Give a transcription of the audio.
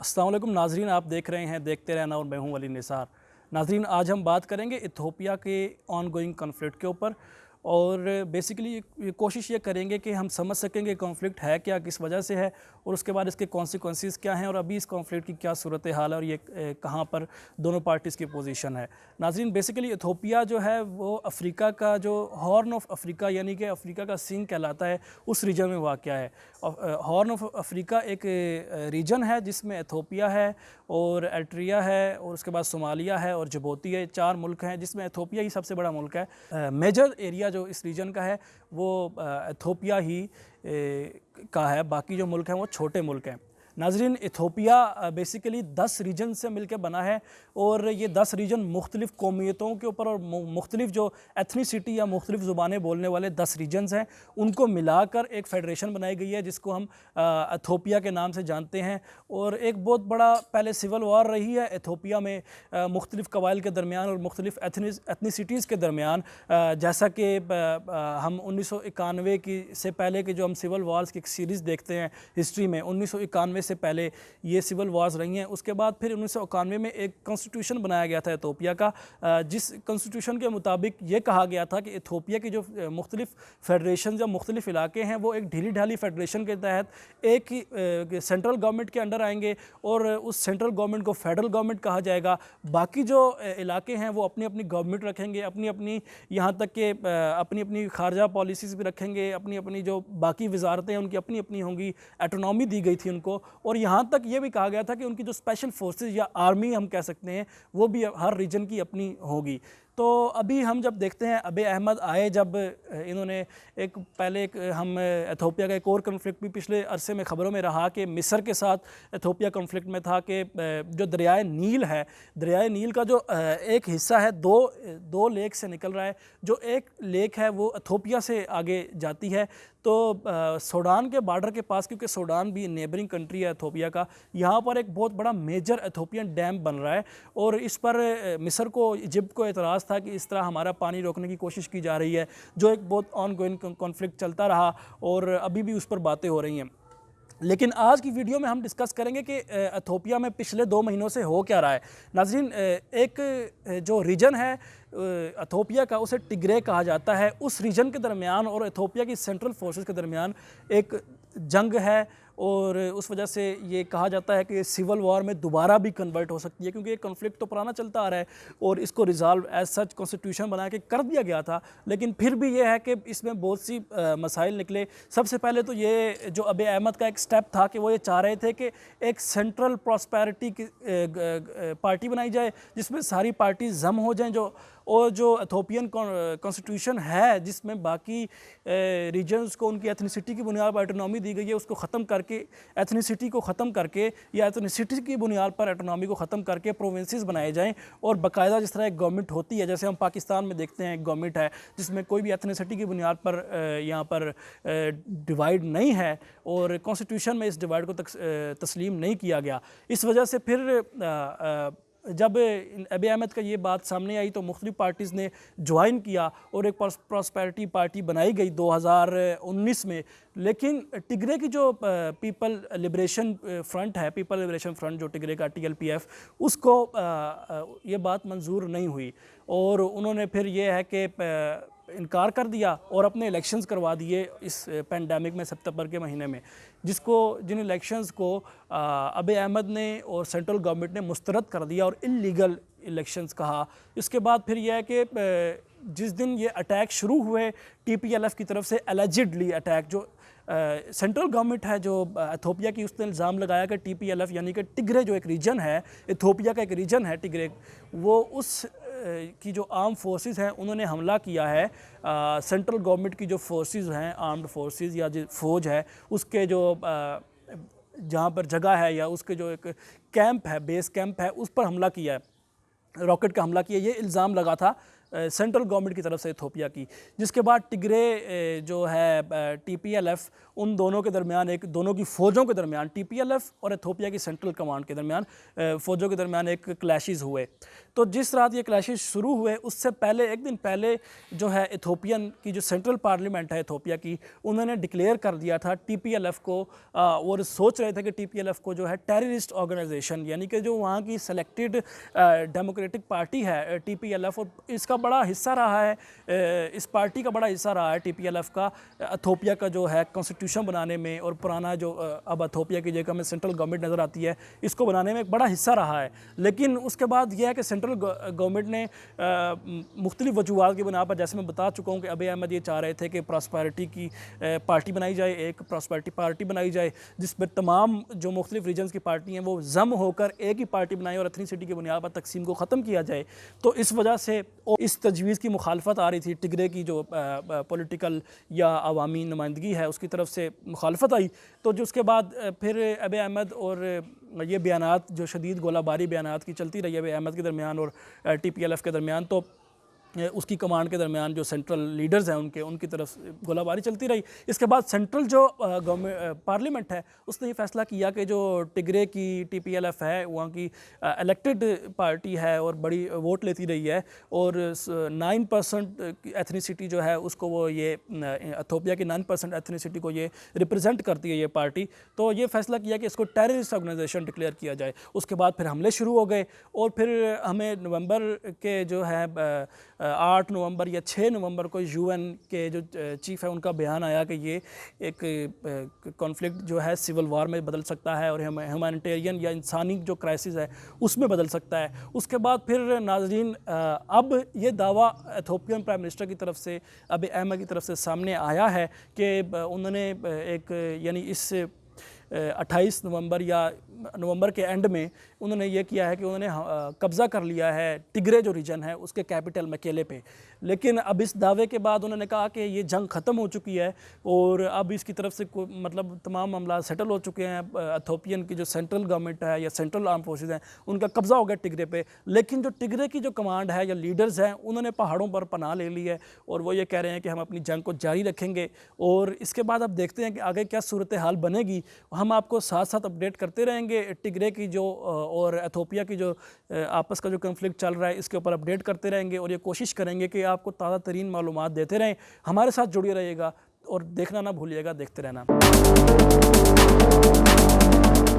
अस्सलाम वालेकुम नाजरीन, आप देख रहे हैं देखते रहना और मैं हूं वली निसार। नाजरीन, आज हम बात करेंगे इथियोपिया के ऑन गोइंग कॉन्फ्लिक्ट के ऊपर और बेसिकली कोशिश ये करेंगे कि हम समझ सकेंगे कॉन्फ्लिक्ट है क्या, किस वजह से है और उसके बाद इसके कॉन्सिक्वेंसेस क्या हैं और अभी इस कॉन्फ्लिक्ट की क्या सूरत हाल है और ये कहाँ पर दोनों पार्टीज़ की पोजीशन है। नाजरीन, बेसिकली इथियोपिया जो है वो अफ्रीका का जो हॉर्न ऑफ अफ्रीका यानी कि अफ्रीका का सिंग कहलाता है, उस रीजन में वाक़या है। हॉर्न ऑफ अफ्रीका एक रीजन है जिसमें इथियोपिया है और एरिट्रिया है और उसके बाद सोमालिया है और जिबूती है। 4 मुल्क हैं जिसमें इथियोपिया ही सबसे बड़ा मुल्क है। मेजर एरिया जो इस रीजन का है वो इथियोपिया ही का है, बाकी जो मुल्क हैं वो छोटे मुल्क हैं। नाजरीन, इथियोपिया बेसिकली 10 रीजन से मिलकर बना है और ये 10 रीजन मुख्तलिफ़ कौमियतों के ऊपर और मुख्तलिफ़ जो एथनिसिटी या मुख्तलिफ़ ज़ुबानें बोलने वाले 10 रीजन्स हैं उनको मिलाकर एक फ़ेडरेशन बनाई गई है जिसको हम इथियोपिया के नाम से जानते हैं। और एक बहुत बड़ा पहले सिविल वार रही है इथियोपिया में मुख्तलिफ़ कबाइल के दरमियान और मुख्तलिफ़ एथनिसिटीज़ के दरमियान, जैसा कि हम 1991 की से पहले के जो हम सिविल वार्स की एक सीरीज़ देखते हैं हिस्ट्री में, 1991 से पहले ये सिविल वार्स रही हैं। उसके बाद फिर 1991 में एक कॉन्स्टिट्यूशन बनाया गया था इथियोपिया का, जिस कॉन्स्टिट्यूशन के मुताबिक ये कहा गया था कि इथियोपिया की जो मुख्तलिफ़ फेडरेशन या मुख्तलिफ़ इलाके हैं वो एक ढीली ढाली फेडरेशन के तहत एक ही सेंट्रल गवर्नमेंट के अंडर आएंगे और उस सेंट्रल गवर्नमेंट को फेडरल गवर्नमेंट कहा जाएगा। बाकी जो इलाके हैं वो अपनी अपनी गवर्नमेंट रखेंगे, अपनी अपनी, यहाँ तक कि अपनी अपनी खारजा पॉलिसीज़ भी रखेंगे, अपनी अपनी जो बाकी वजारतें हैं उनकी अपनी अपनी होंगी। एटोनॉमी दी गई थी उनको और यहाँ तक ये भी कहा गया था कि उनकी जो स्पेशल फोर्सेस या आर्मी हम कह सकते हैं वो भी हर रीजन की अपनी होगी। तो अभी हम जब देखते हैं अबे अहमद आए, जब इन्होंने एक पहले एक हम इथियोपिया का एक और कन्फ्लिक्ट भी पिछले अरसे में ख़बरों में रहा कि मिस्र के साथ इथियोपिया कन्फ्लिक्ट में था कि जो दरियाए नील है, दरियाए नील का जो एक हिस्सा है दो लेक से निकल रहा है। जो एक लेक है वो इथियोपिया से आगे जाती है, तो सूडान के बॉर्डर के पास, क्योंकि सूडान भी नेबरिंग कंट्री है इथियोपिया का, यहाँ पर एक बहुत बड़ा मेजर इथियोपियन डैम बन रहा है और इस पर मिस्र को, इजिप्ट को एतराज़ था कि इस तरह हमारा पानी रोकने की कोशिश की जा रही है, जो एक बहुत ऑन गोइंग कॉन्फ्लिक्ट चलता रहा और अभी भी उस पर बातें हो रही हैं। लेकिन आज की वीडियो में हम डिस्कस करेंगे कि इथियोपिया में पिछले 2 महीनों से हो क्या रहा है। नाजरीन, एक जो रीजन है इथियोपिया का उसे टिग्रे कहा जाता है। उस रीजन के दरमियान और इथियोपिया की सेंट्रल फोर्सेस के दरमियान एक जंग है और उस वजह से ये कहा जाता है कि सिविल वॉर में दोबारा भी कन्वर्ट हो सकती है, क्योंकि ये कॉन्फ्लिक्ट तो पुराना चलता आ रहा है और इसको रिजॉल्व एज सच कॉन्स्टिट्यूशन बना के कर दिया गया था। लेकिन फिर भी ये है कि इसमें बहुत सी मसाइल निकले। सबसे पहले तो ये जो अबे अहमद का एक स्टेप था कि वो ये चाह रहे थे कि एक सेंट्रल प्रॉस्पेरिटी की पार्टी बनाई जाए जिसमें सारी पार्टी जम हो जाएँ, और जो इथियोपियन कॉन्स्टिट्यूशन है जिसमें बाकी रीजन्स को उनकी एथनिसिटी की बुनियाद पर ऑटोनॉमी दी गई है उसको ख़त्म करके, एथनिसिटी को ख़त्म करके या एथनिसिटी की बुनियाद पर ऑटोनॉमी को ख़त्म करके प्रोविंसेस बनाए जाएं और बाकायदा जिस तरह एक गवर्नमेंट होती है, जैसे हम पाकिस्तान में देखते हैं एक गवर्नमेंट है जिसमें कोई भी एथनिसिटी की बुनियाद पर यहाँ पर डिवाइड नहीं है और कॉन्स्टिट्यूशन में इस डिवाइड को तस्लीम नहीं किया गया। इस वजह से फिर जब अबे अहमद का ये बात सामने आई तो मुख्तलिफ पार्टीज़ ने ज्वाइन किया और एक प्रॉस्पेरिटी पार्टी बनाई गई 2019 में। लेकिन टिग्रे की जो पीपल लिबरेशन फ्रंट है, पीपल लिबरेशन फ्रंट जो टिग्रे का TLPF, उसको ये बात मंजूर नहीं हुई और उन्होंने फिर ये है कि इनकार कर दिया और अपने इलेक्शंस करवा दिए इस पेंडेमिक में सितंबर के महीने में, जिन इलेक्शंस को अबे अहमद ने और सेंट्रल गवर्नमेंट ने मुस्तरद कर दिया और इलीगल इलेक्शंस कहा। इसके बाद फिर यह है कि जिस दिन ये अटैक शुरू हुए TPLF की तरफ से, एलिजिडली अटैक, जो सेंट्रल गवर्नमेंट है जो इथियोपिया की, उसने इल्ज़ाम लगाया कि TPLF यानी कि टिग्रे जो एक रीजन है, इथियोपिया का एक रीजन है टिग्रे, वो उस की जो आर्म फोर्सेस हैं उन्होंने हमला किया है सेंट्रल गवर्नमेंट की जो फोर्सेस हैं, आर्म्ड फोर्सेस या जो फौज है उसके जो जहाँ पर जगह है या उसके जो एक कैंप है, बेस कैंप है, उस पर हमला किया है, रॉकेट का हमला किया, ये इल्ज़ाम लगा था सेंट्रल गवर्नमेंट की तरफ से इथोपिया की, जिसके बाद टिग्रे जो है TPLF, उन दोनों के दरमियान दोनों की फ़ौजों के दरमियान, TPLF और इथोपिया की सेंट्रल कमांड के दरमियान फ़ौजों के दरमियान एक क्लैशेस हुए। तो जिस रात ये क्लैशेस शुरू हुए उससे पहले एक दिन पहले जो है इथोपियन की जो सेंट्रल पार्लियामेंट है इथोपिया की, उन्होंने डिक्लेयर कर दिया था TPLF को, और सोच रहे थे कि TPLF को जो है टेररिस्ट ऑर्गेनाइजेशन, यानी कि जो वहाँ की सेलेक्टेड डेमोक्रेटिक पार्टी है TPLF, और इसका बड़ा हिस्सा रहा है, इस पार्टी का बड़ा हिस्सा रहा है TPLF का इथोपिया का जो है कॉन्स्टिट्यूशन बनाने में, और पुराना जो अब इथोपिया की जगह में सेंट्रल गवर्नमेंट नज़र आती है इसको बनाने में एक बड़ा हिस्सा रहा है। लेकिन उसके बाद यह है कि सेंट्रल गवर्नमेंट ने मुख्तलिफ वजूहात की बिना पर, जैसे मैं बता चुका हूँ कि अबी अहमद ये चाह रहे थे कि प्रॉस्पेरिटी की पार्टी बनाई जाए, एक प्रॉस्पेरिटी पार्टी बनाई जाए जिसमें तमाम जो मुख्तलिफ रीजन्स की पार्टी हैं वो जम होकर एक ही पार्टी बनाई और एथनिसिटी की बुनियाद पर तकसीम को ख़त्म किया जाए। तो इस वजह से इस तजवीज़ की मुखालफत आ रही थी, टिग्रे की जो पॉलिटिकल या अवामी नुमाइंदगी है उसकी तरफ से मुखालफत आई। तो जो उसके बाद फिर अबी अहमद और ये बयानात जो शदीद गोलाबारी बयानात की चलती रही अबी अहमद के दरमियान और TPLF के दरमियान, तो उसकी कमांड के दरमियान जो सेंट्रल लीडर्स हैं उनकी तरफ गोलाबारी चलती रही। इसके बाद सेंट्रल जो गवर्नमेंट पार्लियामेंट है उसने ये फैसला किया कि जो टिग्रे की TPLF है वहाँ की इलेक्टेड पार्टी है और बड़ी वोट लेती रही है, और 9% एथनिसिटी जो है उसको वो ये इथोपिया की 9% एथनिसिटी को ये रिप्रेजेंट करती है ये पार्टी। तो ये फैसला किया कि इसको टेररिस्ट ऑर्गेनाइजेशन डिक्लेयर किया जाए। उसके बाद फिर हमले शुरू हो गए, और फिर हमें नवंबर के जो है 8 नवंबर या 6 नवंबर को UN के जो चीफ़ है उनका बयान आया कि ये एक कॉन्फ्लिक्ट जो है सिविल वार में बदल सकता है और ह्यूमैनिटेरियन या इंसानी जो क्राइसिस है उसमें बदल सकता है। उसके बाद फिर नाज़रीन अब ये दावा इथोपियन प्राइम मिनिस्टर की तरफ से, अबी अहमद की तरफ से सामने आया है कि उन्होंने एक यानी इस 28 नवंबर या नवंबर के एंड में उन्होंने ये किया है कि उन्होंने कब्ज़ा कर लिया है टिग्रे जो रीजन है उसके कैपिटल मकेले पे। लेकिन अब इस दावे के बाद उन्होंने कहा कि ये जंग ख़त्म हो चुकी है और अब इसकी तरफ से मतलब तमाम मामला सेटल हो चुके हैं। इथोपियन की जो सेंट्रल गवर्नमेंट है या सेंट्रल आर्म फोर्सेस हैं उनका कब्ज़ा हो गया टिग्रे पे। लेकिन जो टिग्रे की जो कमांड है या लीडर्स हैं उन्होंने पहाड़ों पर पनाह ले ली है और वो ये कह रहे हैं कि हम अपनी जंग को जारी रखेंगे। और इसके बाद अब देखते हैं कि आगे क्या सूरत हाल बनेगी। हम आपको साथ साथ अपडेट करते रहेंगे टिग्रे की जो और इथोपिया की जो आपस का जो कन्फ्लिक्ट चल रहा है इसके ऊपर अपडेट करते रहेंगे और ये कोशिश करेंगे कि आपको ताज़ा तरीन मालूमात देते रहें। हमारे साथ जुड़े रहिएगा और देखना ना भूलिएगा, देखते रहना।